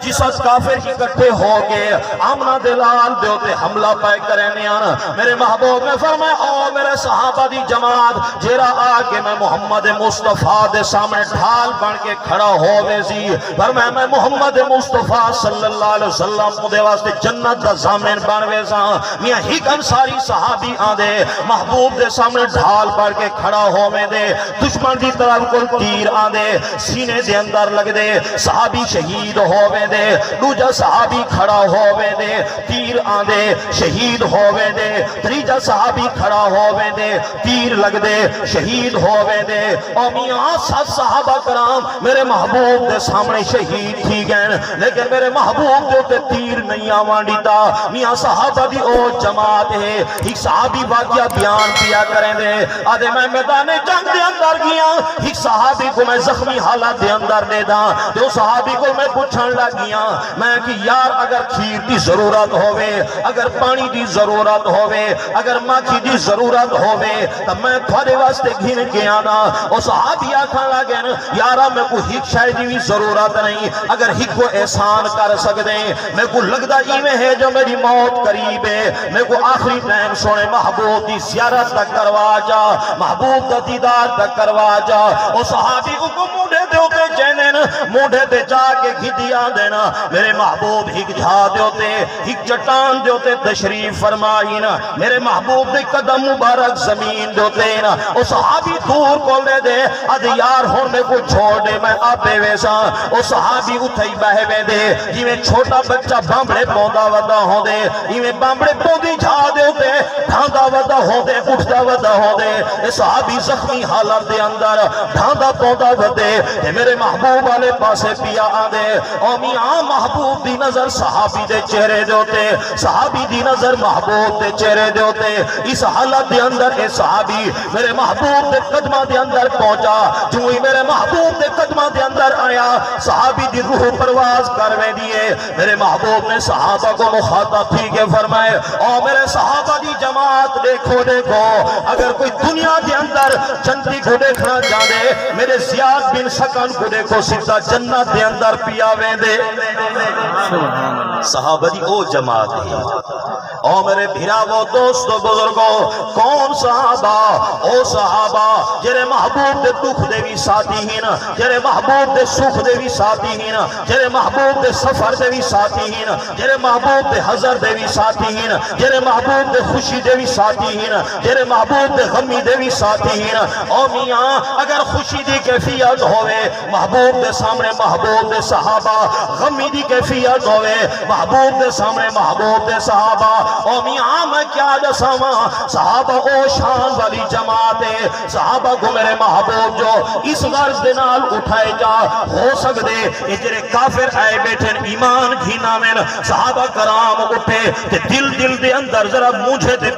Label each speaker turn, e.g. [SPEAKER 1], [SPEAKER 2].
[SPEAKER 1] جسد کافر اکٹھے ہو گئے آمنہ دلال دیوتے حملہ پائے کرنے آنا میرے محبوب نے فرمایا او میرے صحابہ دی جماعت جیرا آگے میں محمد مصطفیٰ دے سامنے ڈھال بن کے کھڑا ہوئے سی فرمایا میں محمد مصطفیٰ صلی اللہ علیہ وسلم مدے واسطے جنت دا زامن بنوے سا میاں ہی انصاری صحابی آدھے محبوب دے سامنے ڈھال بن کے کھڑا ہوئے دے دشمن دی طرف کل تیر آدھے سینے دے اندر لگ دے صحابی شہید ہوئے دے دوجہ صحابی کھڑا ہوئے دے تیر آدھے شہید ہوئے دے تریجہ صحابی کھڑا ہوئے دے تیر لگ دے شہید ہوئے دے اور میاں سات صحابہ کرام میرے محبوب دے سامنے شہید تھی گئے لیکن میرے محبوب دے تے تیر نہیں آوان دیتا میاں صحابہ دی او جماعت ہے ایک صحابی واقعہ بیان کیا کریں دے آدھے میں میدان جنگ دے اندر گیا ایک صحابی کو میں زخمی حالات دے اندر دے دا تو صحابی کو میں پوچھن لگیا میں کہ یار اگر کھیر دی ضرورت ہوئے اگر پانی دی ضرورت ہوئے اگر ماکھی دی ضرورت ہوئے تب میں تھوڑے واسطے گھن کے آنا اور صحابی آکھا لگے یارا میں کو ہک شاید بھی ضرورت نہیں اگر ہک کو احسان کر سکتے میں کو لگتا میں ہے جو میری موت قریب ہے میں کو آخری ٹائم سونے محبوب دی زیارت تک کروا جا محبوب دا دیدار تک کروا جا اور صحابی کو موڑے دے ہوتے جینن موڑے دے جا کے گھدیا دینا میرے محبوب ہک جھا دے ہوتے ہک چٹان دے ہوتے تشریف فرمائی نا میرے محبوب دے قدم مبارک زمین دے ہوتے نا اور صحابی دور کو لے دے اد یار ہون میں کو چھوڑ دے میں آپے ویسا اور صحابی اتھائی بہوے دے جی میں چھوٹا بچہ بامبڑے پوندا ودا ہو دے جی میں بامبڑے پوندی جھا دے ہوتے ڈھاندا ودا ہو دے اٹھتا ودا ہو دے اے صحابی زخمی حالت دے اندر ڈھاندا پوندا ودے اے میرے محبوب والے پاسے پیا آدے او میاں محبوب دی نظر صحابی دے چہرے دے ہوتے صحابی دی نظر محبوب دے چہرے دے ہوتے اس حالت دے اندر اے صحابی میرے محبوب دے قدمہ دے اندر پہنچا جو ہی میرے محبوب دے قدمہ دے اندر آیا صحابی دی روح پرواز کروے دیئے میرے محبوب نے صحابہ کو مخاطب تھی کہ فرمائے او میرے صحابہ دی جماعت دیکھو دیکھو اگر کوئی دنیا دے اندر جنتی کو دیکھنا جانے میرے زیاد بن سکن کو دیکھو سکتا جنت دے اندر پیاوے دے صحابہ دی او جماعت ہے او میرے بھراو دوستو بزرگو کون صحابہ او صحابہ جرے محبوب دے دکھ دے بھی ساتھی ہی نا جرے محبوب دے سکھ دے بھی ساتھی ہی نا جرے محبوب دے سفر دے بھی ساتھی ہی نا جرے محبوب دے حضر دے بھی ساتھی ہی نا جرے محبوب دے خوشی دے بھی ساتھی ہی نا جرے محبوب دے غمی دے بھی ساتھی ہی نا او میاں اگر خوشی دی کیفیت ہوئے محبوب دے سامنے محبوب دے صحابہ غمی دی کیفیت ہوئے محبوب دے سامنے محبوب دے صحابہ او میاں میں کیا دساواں صحابہ او شان والی جماعت ہے صحابہ کو میرے محبوب جو اس غرض دے نال اٹھائے جا ہو سکتے اجرے کافر آئے بیٹھے ایمان گھینا میں صحابہ کرام اٹھے دل دے اندر ذرا مجھے دے